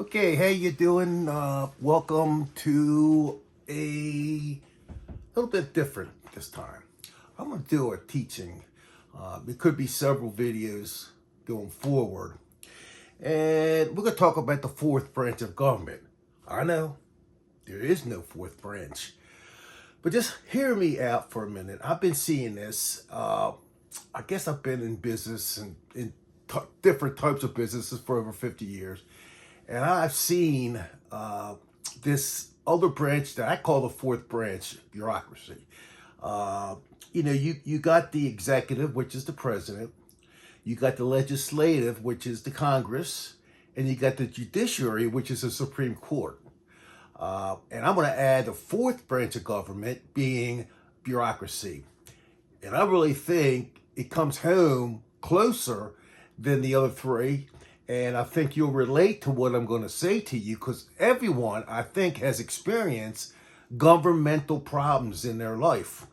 Okay, how you doing? Welcome to a little bit different this time. I'm going to do a teaching. It could be several videos going forward. And we're going to talk about the fourth branch of government. I know there is no fourth branch. But just hear me out for a minute. I've been seeing this. I guess I've been in business and in different types of businesses for over 50 years. And I've seen this other branch that I call the fourth branch, bureaucracy. You got the executive, which is the president. You got the legislative, which is the Congress. And you got the judiciary, which is the Supreme Court. And I'm going to add the fourth branch of government being bureaucracy. And I really think it comes home closer than the other three. And I think you'll relate to what I'm going to say to you because everyone, I think, has experienced governmental problems in their life.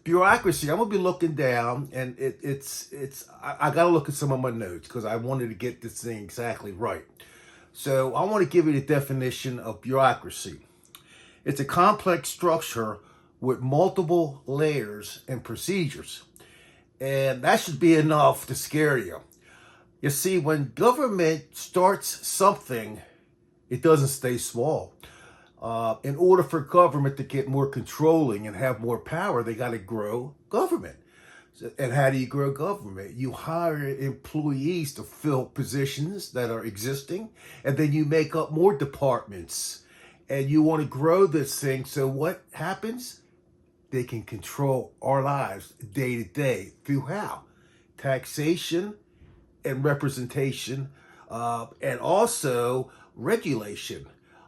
Bureaucracy, I'm going to be looking down, and I got to look at some of my notes because I wanted to get this thing exactly right. So I want to give you the definition of bureaucracy. It's a complex structure with multiple layers and procedures. And that should be enough to scare you. You see, when government starts something, it doesn't stay small. In order for government to get more controlling and have more power, they got to grow government. And how do you grow government? You hire employees to fill positions that are existing, and then you make up more departments. And you want to grow this thing, so what happens? They can control our lives day to day through how? Taxation and representation, and also regulation,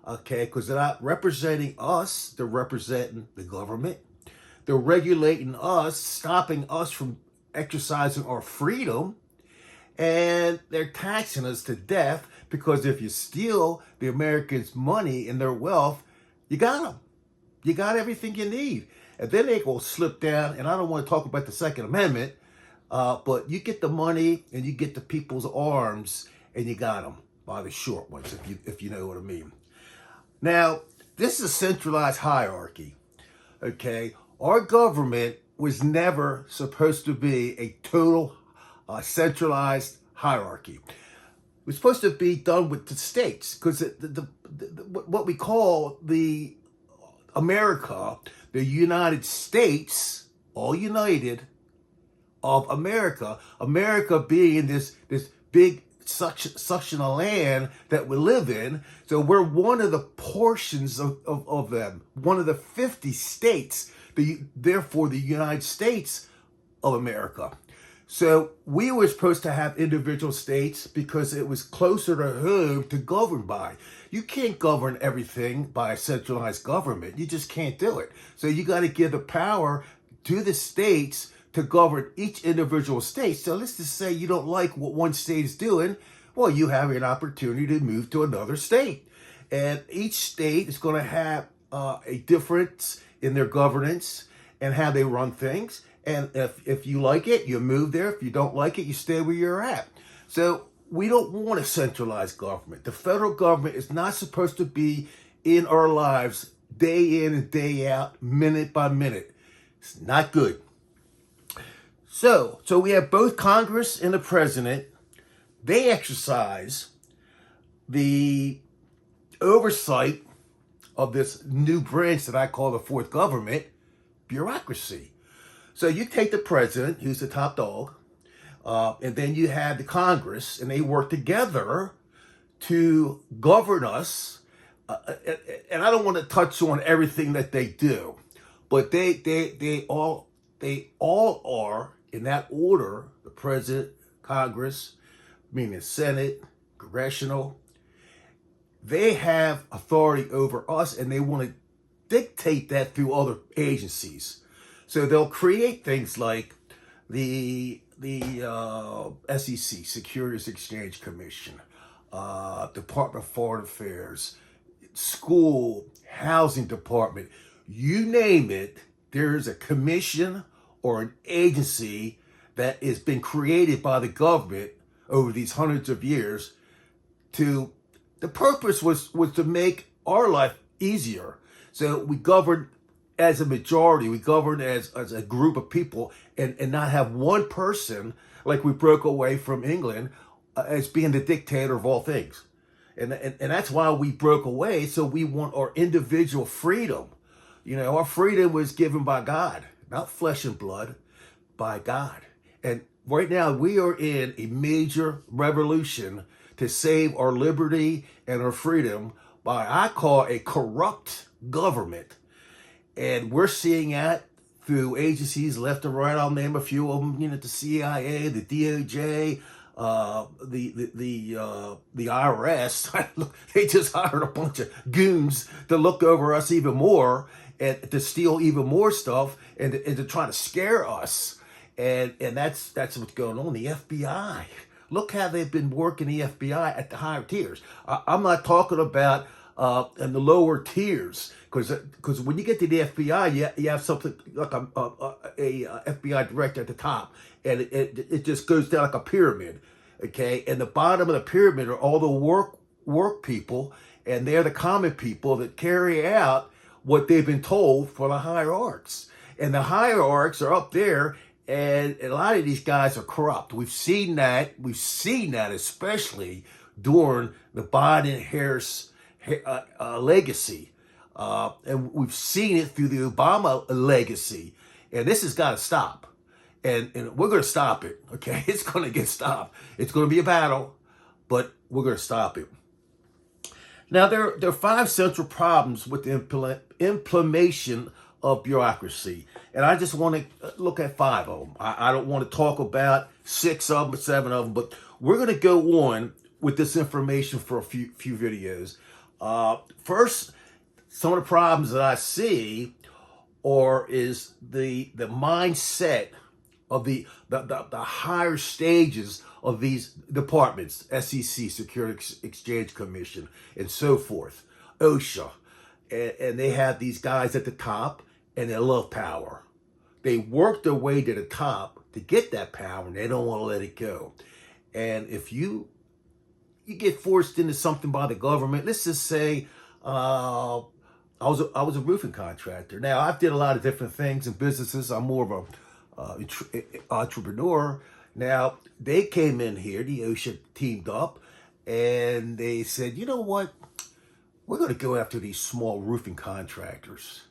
okay? Because they're not representing us, they're representing the government. They're regulating us, stopping us from exercising our freedom, and they're taxing us to death because if you steal the Americans' money and their wealth, you got them. You got everything you need. And then they go slip down, and I don't want to talk about the Second Amendment, but you get the money and you get the people's arms and you got them by the short ones, if you know what I mean. Now, this is a centralized hierarchy, okay? Our government was never supposed to be a total centralized hierarchy. It was supposed to be done with the states because what we call the America, the United States, all united, of America, America being this big suction of land that we live in. So we're one of the portions of them, one of the 50 states, therefore the United States of America. So we were supposed to have individual states because it was closer to home to govern by. You can't govern everything by a centralized government. You just can't do it. So you got to give the power to the states to govern each individual state. So let's just say you don't like what one state is doing. Well, you have an opportunity to move to another state. And each state is going to have a difference in their governance and how they run things. And if you like it, you move there. If you don't like it, you stay where you're at. So we don't want a centralized government. The federal government is not supposed to be in our lives day in and day out, minute by minute. It's not good. So we have both Congress and the president. They exercise the oversight of this new branch that I call the fourth government, bureaucracy. So you take the president, who's the top dog, and then you have the Congress, and they work together to govern us. And I don't want to touch on everything that they do, but they all are in that order: the president, Congress, meaning Senate, congressional. They have authority over us, and they want to dictate that through other agencies. So they'll create things like the SEC, Securities Exchange Commission, Department of Foreign Affairs, school, housing department, you name it. There is a commission or an agency that has been created by the government over these hundreds of years to, the purpose was to make our life easier. So we govern as a majority, we govern as a group of people, and not have one person, like we broke away from England, as being the dictator of all things. And that's why we broke away. So we want our individual freedom. Our freedom was given by God, not flesh and blood, by God. And right now we are in a major revolution to save our liberty and our freedom by, I call, a corrupt government. And we're seeing that through agencies left and right. I'll name a few of them. The CIA, the DOJ, the IRS. They just hired a bunch of goons to look over us even more and to steal even more stuff and to try to scare us. And that's what's going on. The FBI. Look how they've been working the FBI at the higher tiers. I'm not talking about in the lower tiers, because when you get to the FBI, you have something like a FBI director at the top, and it just goes down like a pyramid, okay? And the bottom of the pyramid are all the work people, and they're the common people that carry out what they've been told for the hierarchs. And the hierarchs are up there, and a lot of these guys are corrupt. We've seen that especially during the Biden-Harris legacy. And we've seen it through the Obama legacy. And this has got to stop. And we're going to stop it, okay? It's going to get stopped. It's going to be a battle, but we're going to stop it. Now, there are 5 central problems with the implementation of bureaucracy. And I just want to look at 5 of them. I don't want to talk about 6 of them, 7 of them, but we're going to go on with this information for a few videos. First, some of the problems that I see is the mindset of the higher stages of these departments, SEC, Securities Exchange Commission, and so forth, OSHA. And they have these guys at the top, and they love power. They work their way to the top to get that power, and they don't want to let it go. And if you get forced into something by the government, let's just say, I was a roofing contractor. Now, I've did a lot of different things in businesses. I'm more of a entrepreneur. Now, they came in here, the OSHA teamed up, and they said, you know what? We're going to go after these small roofing contractors.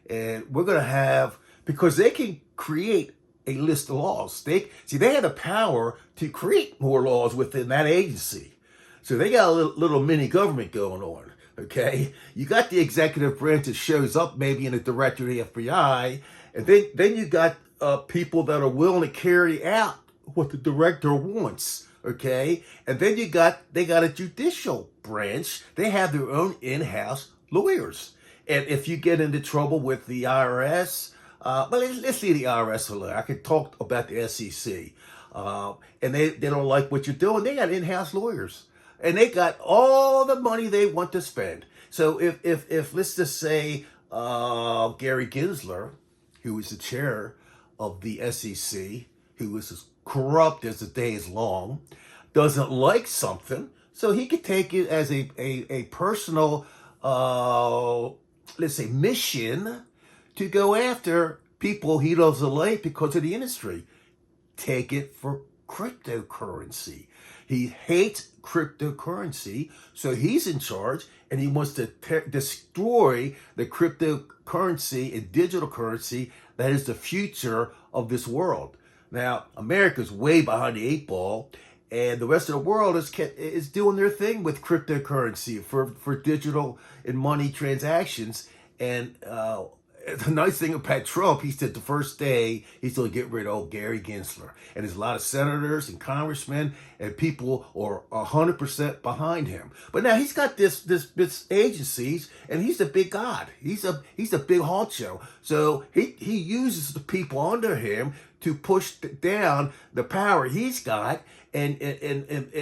And we're going to have, because they can create a list of laws. They had the power to create more laws within that agency. So they got a little mini government going on, okay? You got the executive branch that shows up maybe in the director of the FBI, and then you got people that are willing to carry out what the director wants, okay? And then they got a judicial branch. They have their own in-house lawyers. And if you get into trouble with the IRS, let's leave the IRS alone. I can talk about the SEC. And they don't like what you're doing. They got in-house lawyers. And they got all the money they want to spend. So if let's just say Gary Gensler, who is the chair of the SEC, who is as corrupt as the day is long, doesn't like something, so he could take it as a personal, let's say, mission to go after people he doesn't like because of the industry. Take it for cryptocurrency. He hates cryptocurrency, so he's in charge, and he wants to destroy the cryptocurrency and digital currency that is the future of this world. Now, America's way behind the 8 ball, and the rest of the world is doing their thing with cryptocurrency for digital and money transactions. And the nice thing about Trump, he said the first day he's going to get rid of old Gary Gensler. And there's a lot of senators and congressmen and people are 100% behind him. But now he's got this agencies, and he's a big god. He's a big honcho. So he uses the people under him to push down the power he's got. And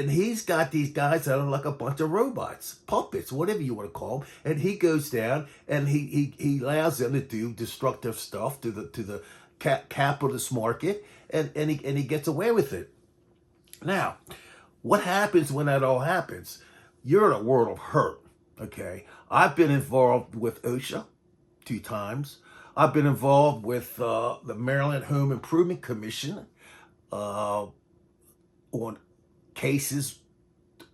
he's got these guys that are like a bunch of robots, puppets, whatever you want to call them. And he goes down and he allows them to do destructive stuff to the capitalist market, and he gets away with it. Now, what happens when that all happens? you're in a world of hurt. Okay, I've been involved with OSHA 2 times. I've been involved with the Maryland Home Improvement Commission uh, on cases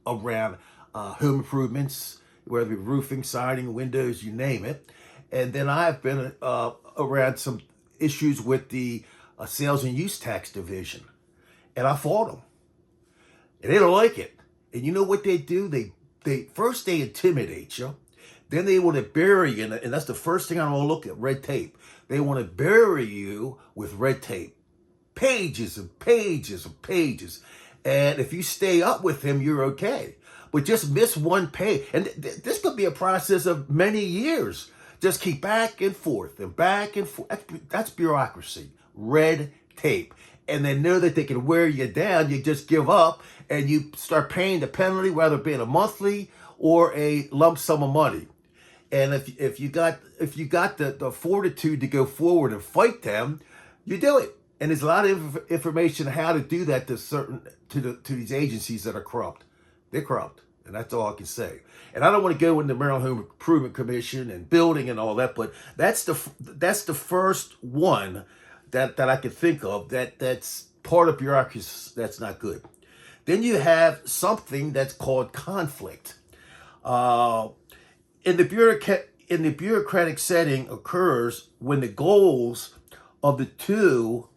around home improvements, whether it be roofing, siding, windows, you name it. And then I've been around some issues with the Sales and Use Tax Division, and I fought them, and they don't like it. And you know what they do? They first they intimidate you, then they want to bury you, and that's the first thing I want to look at: red tape. They want to bury you with red tape, pages and pages and pages. And if you stay up with him, you're okay. But just miss one page. And this could be a process of many years. Just keep back and forth and back and forth. That's bureaucracy, red tape. And they know that they can wear you down. You just give up and you start paying the penalty, whether it be a monthly or a lump sum of money. And if you got the fortitude to go forward and fight them, you do it. And there's a lot of information on how to do that to these agencies that are corrupt. They're corrupt, and that's all I can say. And I don't want to go into the Maryland Home Improvement Commission and building and all that, but that's the first one that I can think of that's part of bureaucracy that's not good. Then you have something that's called conflict. In the bureaucratic setting occurs when the goals of the two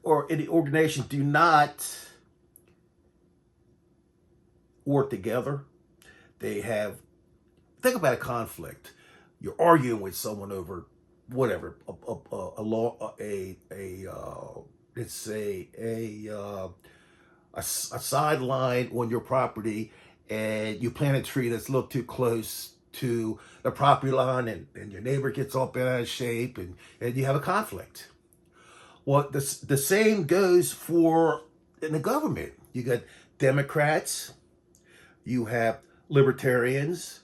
or in the organization do not work together. They have, think about a conflict. You're arguing with someone over whatever, a law, let's say a sideline on your property, and you plant a tree that's a little too close to the property line, and your neighbor gets all bent out of shape, and you have a conflict. Well, the same goes for in the government. You got Democrats, you have libertarians,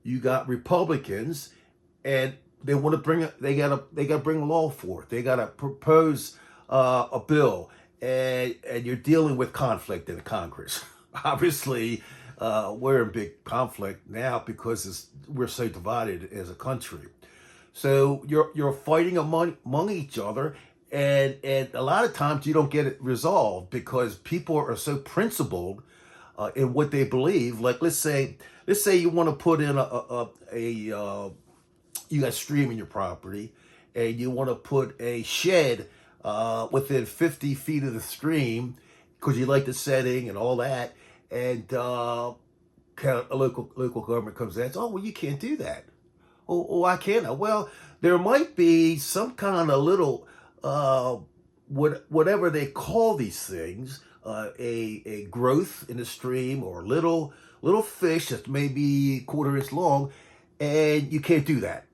you got Republicans, and they want to they gotta bring a law forth. They gotta propose a bill, and you're dealing with conflict in the Congress. Obviously, we're in big conflict now because we're so divided as a country. So you're fighting among each other, and a lot of times you don't get it resolved because people are so principled in what they believe. Like let's say you want to put in you got stream in your property, and you want to put a shed within 50 feet of the stream because you like the setting and all that, and a local government comes in and says, oh, well, you can't do that. Oh, why can't I? Well, there might be some kind of little, whatever they call these things, a growth in the stream or little fish that may be a quarter inch long, and you can't do that.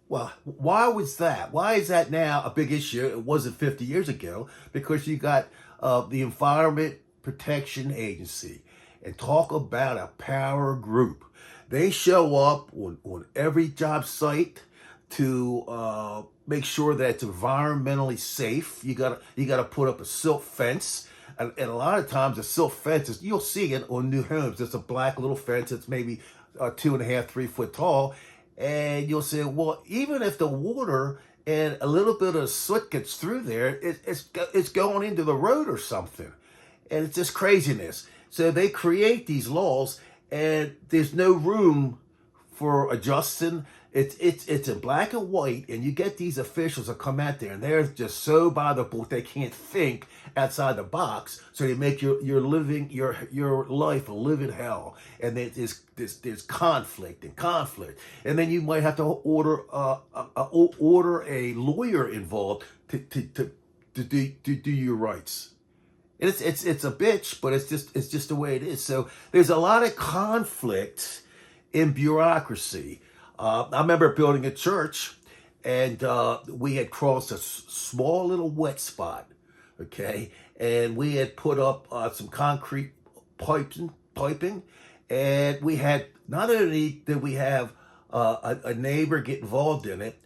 Well, why was that? Why is that now a big issue? It wasn't 50 years ago because you got the Environment Protection Agency, and talk about a power group. They show up on every job site to make sure that it's environmentally safe. You gotta put up a silt fence. And a lot of times the silt fences, you'll see it on new homes. It's a black little fence that's maybe 2.5, 3 foot tall. And you'll say, well, even if the water and a little bit of soot gets through there, it's going into the road or something. And it's just craziness. So they create these laws, and there's no room for adjusting. It's in black and white, and you get these officials that come out there, and they're just so by the book they can't think outside the box. So they make your life a living hell, and there's conflict, and then you might have to order a lawyer involved to do your rights. It's a bitch, but it's just the way it is. So there's a lot of conflict in bureaucracy. I remember building a church, and we had crossed a small little wet spot, okay? And we had put up some concrete piping, and we had, not only did we have a neighbor get involved in it,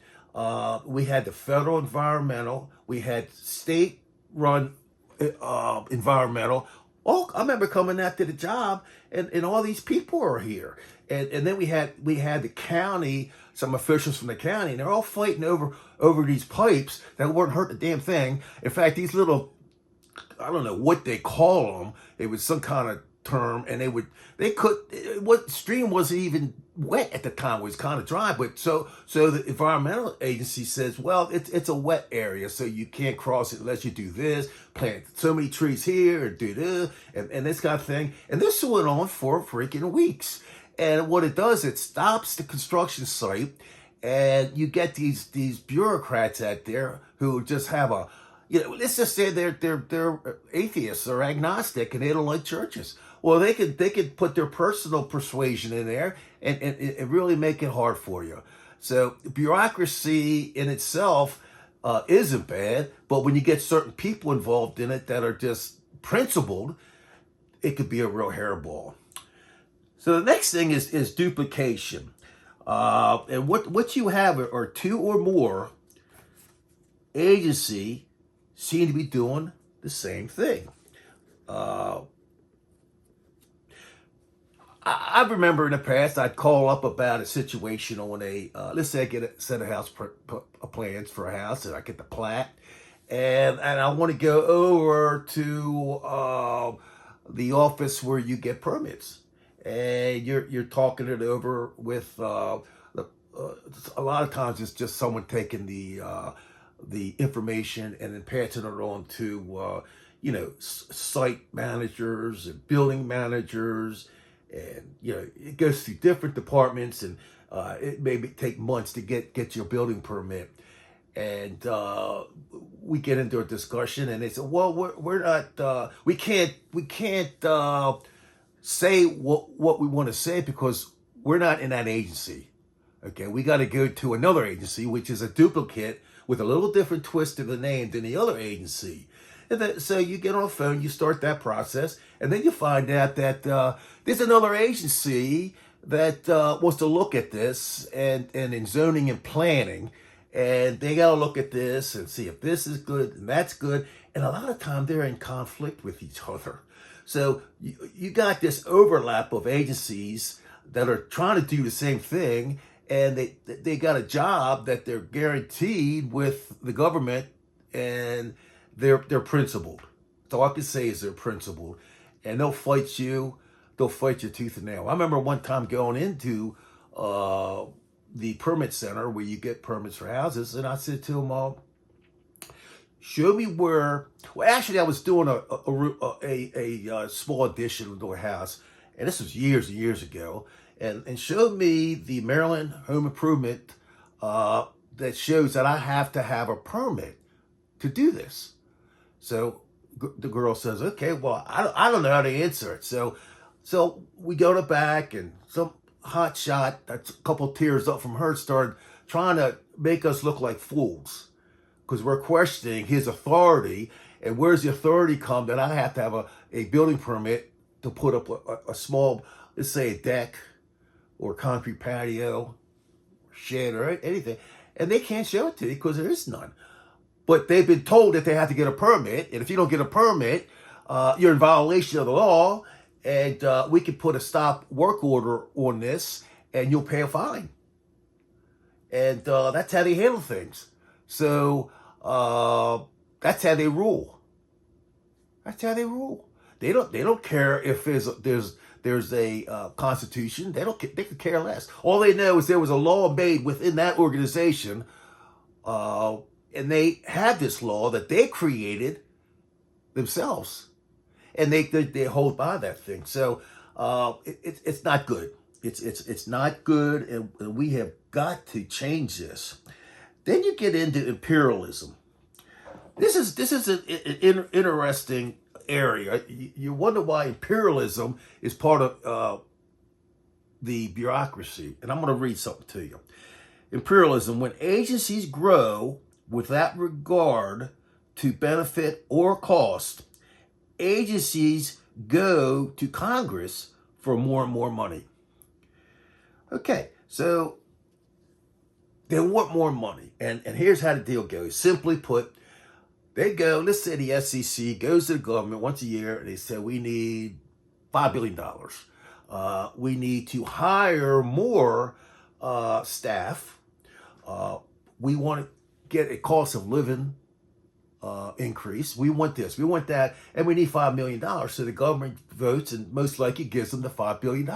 we had the federal environmental, we had state-run environmental, Oh, I remember coming out to the job, and all these people are here, and then we had the county, some officials from the county, and they're all fighting over these pipes that weren't hurt a damn thing. In fact, these little, I don't know what they call them. It was some kind of term, and they could, what stream wasn't even wet at the time. It was kind of dry, but so the environmental agency says, well, it's a wet area, so you can't cross it unless you do this, plant so many trees here, and do this, and this kind of thing. And this went on for freaking weeks. And what it does, it stops the construction site, and you get these bureaucrats out there who just have a, let's just say they're atheists or agnostic and they don't like churches. Well, they could put their personal persuasion in there and really make it hard for you. So bureaucracy in itself isn't bad, but when you get certain people involved in it that are just principled, it could be a real hairball. So the next thing is duplication. And what you have are two or more agency seem to be doing the same thing. I remember in the past I'd call up about a situation on let's say I get a set of house plans for a house, and I get the plat, and I want to go over to the office where you get permits, and you're talking it over with a lot of times it's just someone taking the information and then passing it on to site managers and building managers, and it goes through different departments, and it may take months to get your building permit. And we get into a discussion, and they say, well, we're not, we can't say what we want to say because we're not in that agency. Okay, we got to go to another agency, which is a duplicate with a little different twist to the name than the other agency. And so you get on the phone, you start that process, and then you find out that there's another agency that wants to look at this, and in zoning and planning, and they got to look at this and see if this is good and that's good. And a lot of time they're in conflict with each other. So you got this overlap of agencies that are trying to do the same thing, and they got a job that they're guaranteed with the government, and they're principled. That's all I can say is they're principled, and they'll fight you. They'll fight you tooth and nail. I remember one time going into the permit center where you get permits for houses, and I said to them, show me where. Well, actually, I was doing a small addition to a house, and this was years and years ago. And showed me the Maryland Home Improvement that shows that I have to have a permit to do this. So the girl says, okay, well, I don't know how to answer it. So we go to back, and some hot shot that's a couple tears up from her started trying to make us look like fools because we're questioning his authority. And where's the authority come that I have to have a building permit to put up a small, let's say a deck or concrete patio, shed, or anything, and they can't show it to you because there is none. But they've been told that they have to get a permit, and if you don't get a permit, you're in violation of the law, and we can put a stop work order on this, and you'll pay a fine. And that's how they handle things. So that's how they rule. That's how they rule. They don't care if there's a constitution. They could care less. All they know is there was a law made within that organization, and they have this law that they created themselves, and they hold by that thing. So it's not good. It's not good, and we have got to change this. Then you get into imperialism. This is an interesting area. You wonder why imperialism is part of the bureaucracy. And I'm going to read something to you. Imperialism: when agencies grow without regard to benefit or cost, agencies go to Congress for more and more money. Okay, so they want more money. And here's how the deal goes. Simply put, They go, let's say the SEC goes to the government once a year and they say, we need $5 billion. We need to hire more staff. We want to get a cost of living increase. We want this, we want that, and we need $5 million. So the government votes and most likely gives them the $5 billion.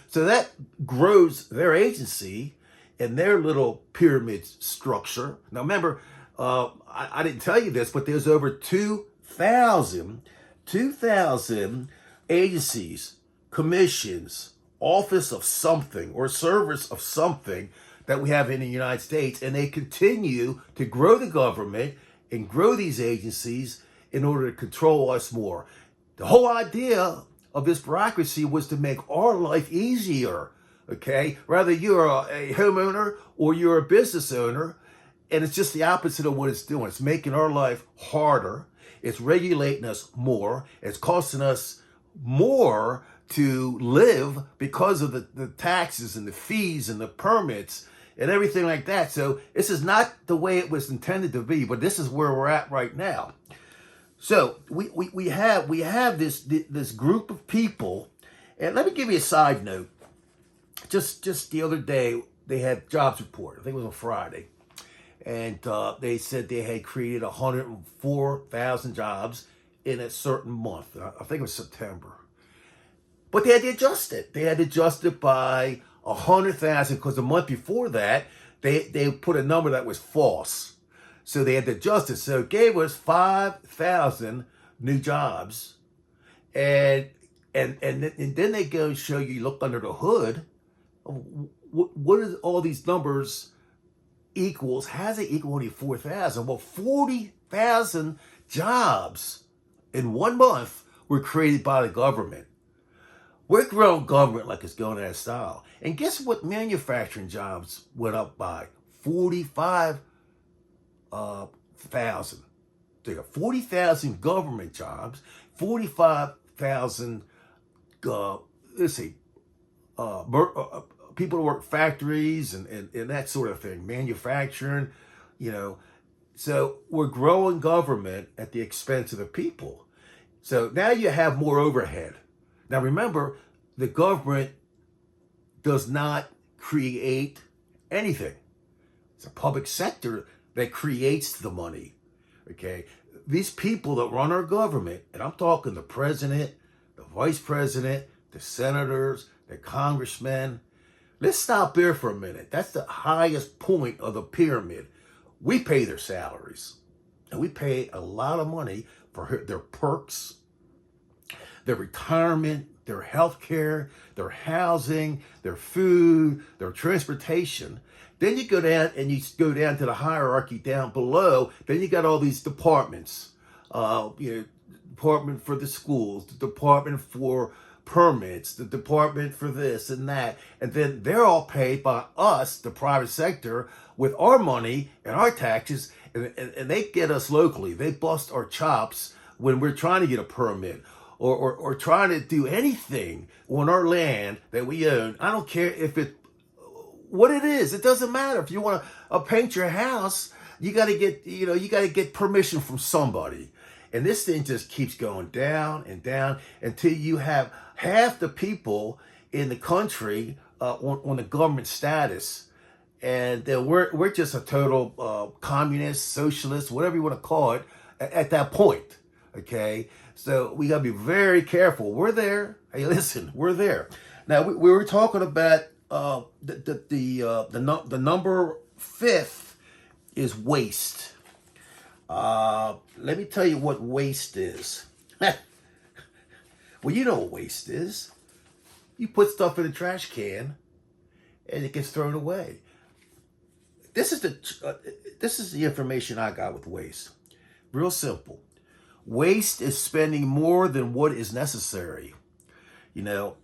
So that grows their agency and their little pyramid structure. Now remember, I didn't tell you this, but there's over 2,000 agencies, commissions, office of something or service of something that we have in the United States, and they continue to grow the government and grow these agencies in order to control us more. The whole idea of this bureaucracy was to make our life easier, okay? Whether you're a homeowner or you're a business owner, and it's just the opposite of what it's doing. It's making our life harder. It's regulating us more. It's costing us more to live because of the taxes and the fees and the permits and everything like that. So this is not the way it was intended to be, but this is where we're at right now. So we have this group of people, and let me give you a side note. Just the other day, they had jobs report. I think it was on Friday. And they said they had created 104,000 jobs in a certain month. I think it was September. But they had to adjust it. They had to adjust it by 100,000 because the month before that, they put a number that was false. So they had to adjust it. So it gave us 5,000 new jobs. And then they go and show you, look under the hood, what is all these numbers equals? Has it equal only 4,000? Well, 40,000 jobs in 1 month were created by the government. We're growing government like it's going out of style. And guess what manufacturing jobs went up by? 45,000. So you got 40,000 government jobs, 45,000, people who work factories and that sort of thing, manufacturing, So we're growing government at the expense of the people. So now you have more overhead. Now remember, the government does not create anything. It's a public sector that creates the money, okay? These people that run our government, and I'm talking the president, the vice president, the senators, the congressmen. Let's stop there for a minute. That's the highest point of the pyramid. We pay their salaries, and we pay a lot of money for their perks, their retirement, their health care, their housing, their food, their transportation. Then you go down to the hierarchy down below. Then you got all these departments, department for the schools, the department for permits, the department for this and that. And then they're all paid by us, the private sector, with our money and our taxes. And they get us locally. They bust our chops when we're trying to get a permit or trying to do anything on our land that we own. I don't care what it is. It doesn't matter. If you want to paint your house, you got to get permission from somebody. And this thing just keeps going down and down until you have half the people in the country on the government status. And then we're just a total communist, socialist, whatever you want to call it, at that point. Okay? So we got to be very careful. We're there. Hey, listen, we're there. Now, we were talking about the number 5th is waste. Let me tell you what waste is. Well, you know what waste is. You put stuff in a trash can, and it gets thrown away. This is the information I got with waste. Real simple. Waste is spending more than what is necessary. You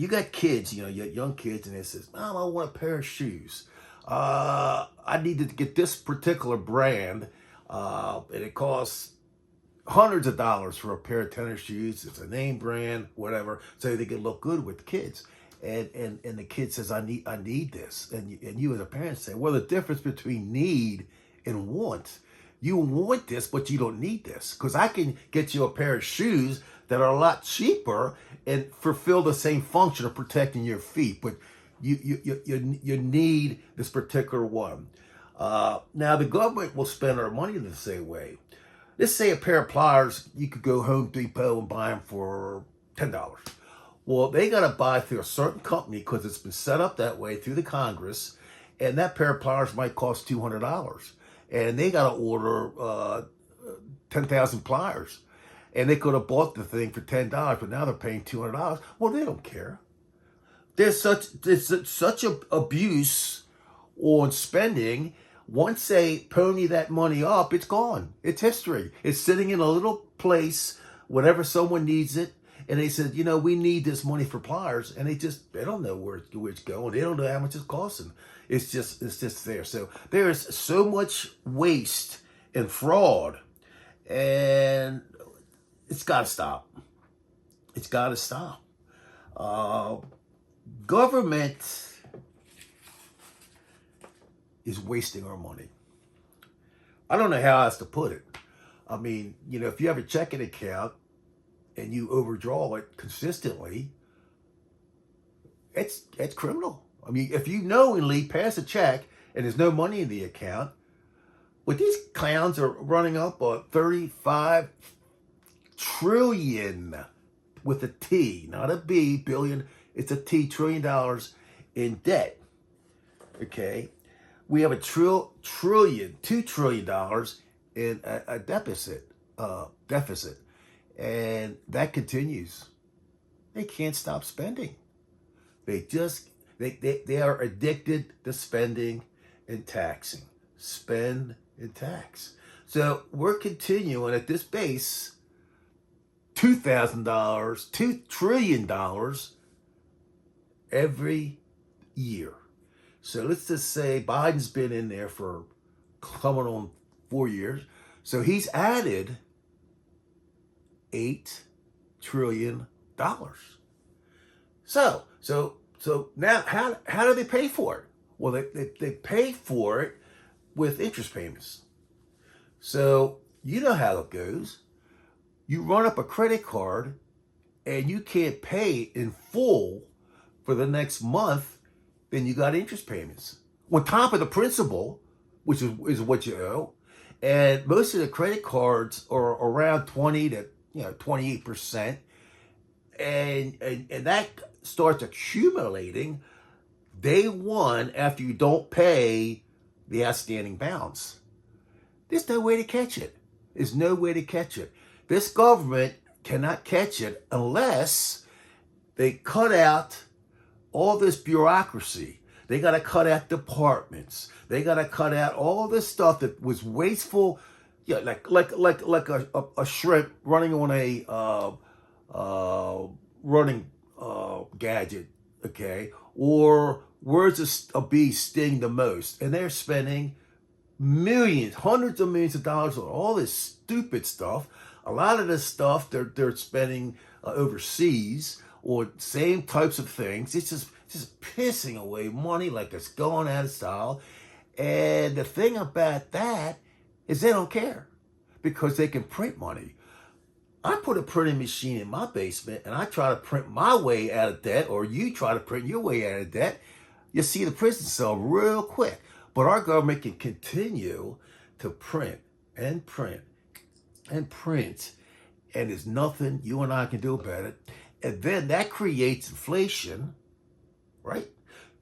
got kids, you got young kids, and they says, "Mom, I want a pair of shoes. I need to get this particular brand, and it costs hundreds of dollars for a pair of tennis shoes. It's a name brand, whatever, so they can look good with the kids." And the kid says, I need this. And you as a parent say, well, the difference between need and want. You want this, but you don't need this. Because I can get you a pair of shoes that are a lot cheaper and fulfill the same function of protecting your feet. But you need this particular one. Now, the government will spend our money the same way. Let's say a pair of pliers, you could go Home Depot and buy them for $10. Well, they got to buy through a certain company because it's been set up that way through the Congress, and that pair of pliers might cost $200. And they got to order 10,000 pliers. And they could have bought the thing for $10, but now they're paying $200. Well, they don't care. There's such a abuse on spending. Once they pony that money up, it's gone. It's history. It's sitting in a little place whenever someone needs it. And they said, we need this money for pliers. And they don't know where it's going. They don't know how much it's costing. It's just there. So there is so much waste and fraud. And it's got to stop. It's got to stop. Government is wasting our money. I don't know how else to put it. I mean, if you have a checking account and you overdraw it consistently, it's criminal. I mean, if you knowingly pass a check and there's no money in the account, well, these clowns are running up on 35 trillion with a T, not a B, billion. It's a T, $1 trillion in debt. Okay, we have $2 trillion in a deficit, and that continues. They can't stop spending. They are addicted to spending and taxing. Spend and tax. So we're continuing at this base, $2 trillion every year. So let's just say Biden's been in there for coming on 4 years. So he's added $8 trillion. So now how do they pay for it? Well, they pay for it with interest payments. So you know how it goes. You run up a credit card and you can't pay in full for the next month, then you got interest payments on top of the principal, which is what you owe. And most of the credit cards are around 20 to 28%, and that starts accumulating day one after you don't pay the outstanding balance. There's no way to catch it. There's no way to catch it. This government cannot catch it unless they cut out all this bureaucracy. They got to cut out departments. They got to cut out all this stuff that was wasteful. Yeah, like a shrimp running on a running gadget, okay? Or where's a bee sting the most? And they're spending millions, hundreds of millions of dollars on all this stupid stuff. A lot of this stuff they're spending overseas or same types of things. It's just pissing away money like it's going out of style. And the thing about that is they don't care because they can print money. I put a printing machine in my basement and I try to print my way out of debt, or you try to print your way out of debt. You see the prison cell real quick. But our government can continue to print and print and print, and there's nothing you and I can do about it. And then that creates inflation, right?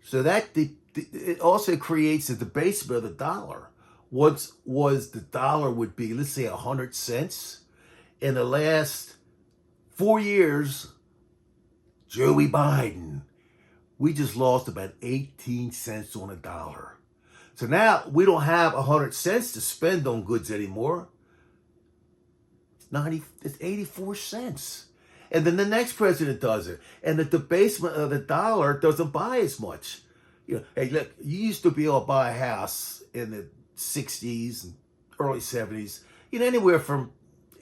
So that it also creates the debasement of the dollar. Once was the dollar would be, let's say, 100 cents. In the last 4 years, Joey Biden, we just lost about 18 cents on a dollar. So now we don't have 100 cents to spend on goods anymore. It's 84 cents. And then the next president does it. And the debasement of the dollar doesn't buy as much. Hey, look, you used to be able to buy a house in the 60s and early 70s, anywhere from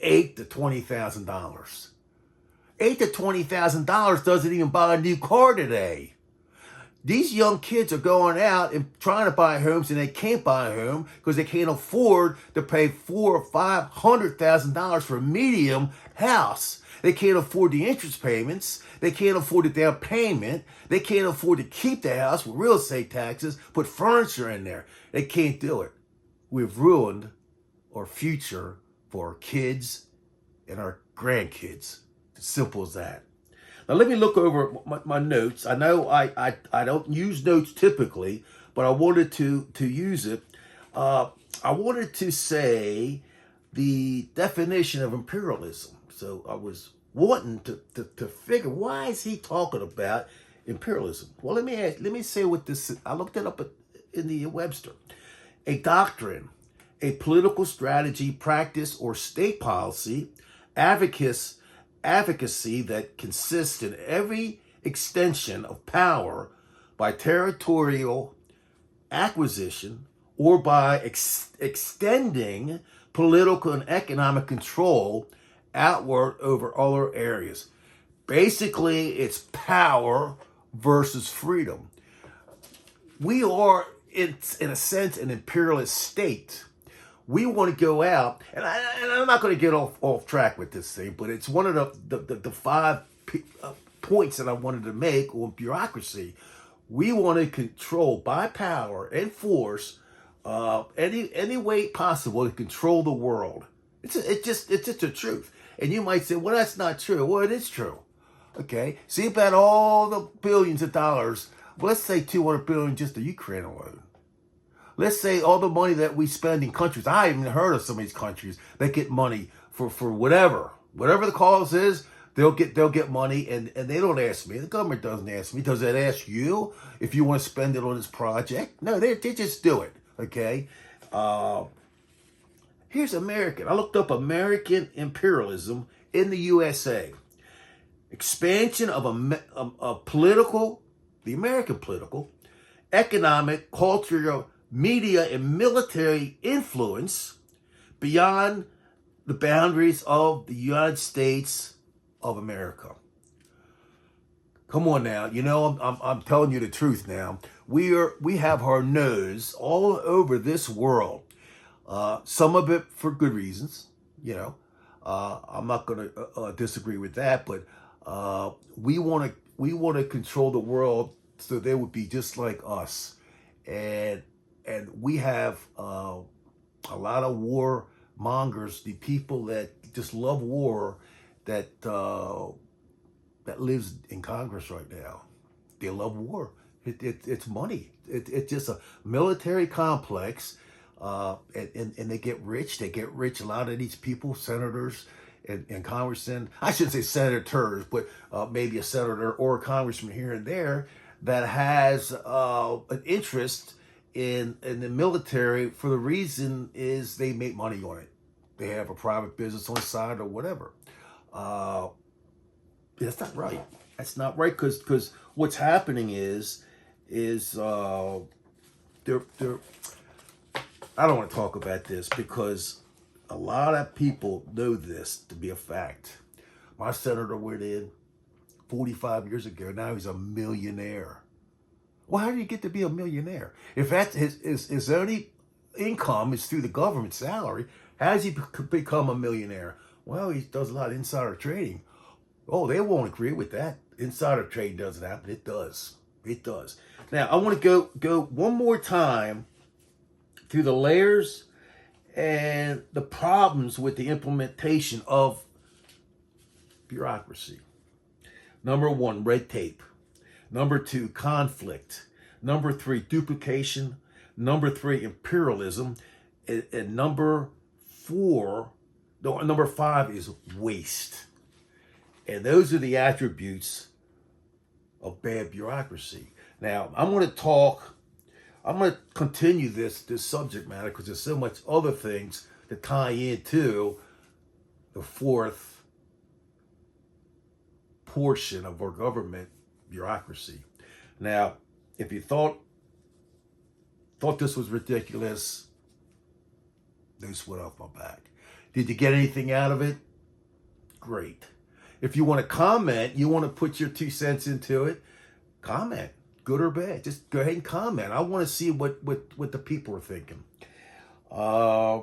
$8,000 to $20,000. $8,000 to $20,000 doesn't even buy a new car today. These young kids are going out and trying to buy homes, and they can't buy a home because they can't afford to pay $400,000 or $500,000 for a medium house. They can't afford the interest payments. They can't afford the down payment. They can't afford to keep the house with real estate taxes, put furniture in there. They can't do it. We've ruined our future for our kids and our grandkids. As simple as that. Now let me look over my notes. I know I don't use notes typically, but I wanted to use it. I wanted to say the definition of imperialism. So I was wanting to figure, why is he talking about imperialism? Well, let me say what this is. I looked it up in the Webster. A doctrine, a political strategy, practice, or state policy, advocacy that consists in every extension of power by territorial acquisition or by extending political and economic control outward over other areas. Basically, it's power versus freedom. We are, in a sense, an imperialist state. We want to go out, and I'm not going to get off track with this thing, but it's one of the five points that I wanted to make on bureaucracy. We want to control by power and force any way possible to control the world. It's just the truth. And you might say, well, that's not true. Well, it is true. Okay, see about all the billions of dollars. Well, let's say 200 billion just the Ukraine alone. Let's say all the money that we spend in countries. I haven't even heard of some of these countries that get money for whatever the cause is. They'll get money, and they don't ask me. The government doesn't ask me. Does it ask you if you want to spend it on this project? No, they just do it. Okay. Here's American. I looked up American imperialism in the USA. Expansion of a political, the American political, economic, cultural, media, and military influence beyond the boundaries of the United States of America. Come on now, you know I'm telling you the truth now. We have our nose all over this world. Some of it for good reasons, you know. I'm not going to disagree with that, but we want to control the world so they would be just like us, and we have a lot of war mongers, the people that just love war, that lives in Congress right now. They love war. It's money. It's just a military complex, and they get rich. They get rich. A lot of these people, senators and congressmen, I shouldn't say senators, but maybe a senator or a congressman here and there that has an interest in the military for the reason is they make money on it. They have a private business on the side or whatever. That's not right. That's not right, because what's happening is they're I don't want to talk about this because a lot of people know this to be a fact. My senator went in 45 years ago. Now he's a millionaire. Well, how do you get to be a millionaire? If that's his only income is through the government salary, how does he become a millionaire? Well, he does a lot of insider trading. Oh, they won't agree with that. Insider trading doesn't happen. It does. It does. Now, I want to go one more time through the layers and the problems with the implementation of bureaucracy. Number 1, red tape. Number 2, conflict. Number 3, duplication. Number 3, imperialism. And number 5 is waste. And those are the attributes of bad bureaucracy. Now, I'm going to continue this subject matter because there's so much other things that tie into the 4th portion of our government, bureaucracy. Now, if you thought this was ridiculous, no sweat off my back. Did you get anything out of it? Great. If you want to comment, you want to put your 2 cents into it, comment. good or bad. Just go ahead and comment. I want to see what the people are thinking. Uh,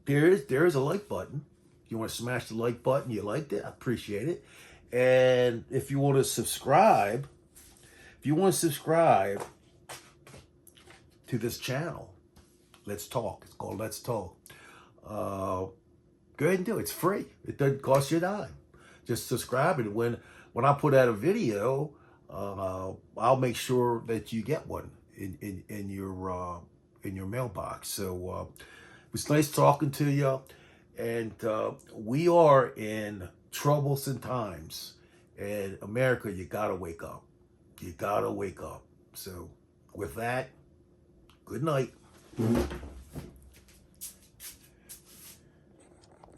there is a like button. You want to smash the like button? You liked it? I appreciate it. And if you want to subscribe, to this channel, Let's Talk. It's called Let's Talk. Go ahead and do it. It's free. It doesn't cost you a dime. Just subscribe, and when I put out a video, I'll make sure that you get one in your mailbox. So it was nice talking to you, and we are in troublesome times. And America, you gotta wake up. You gotta wake up. So with that, good night.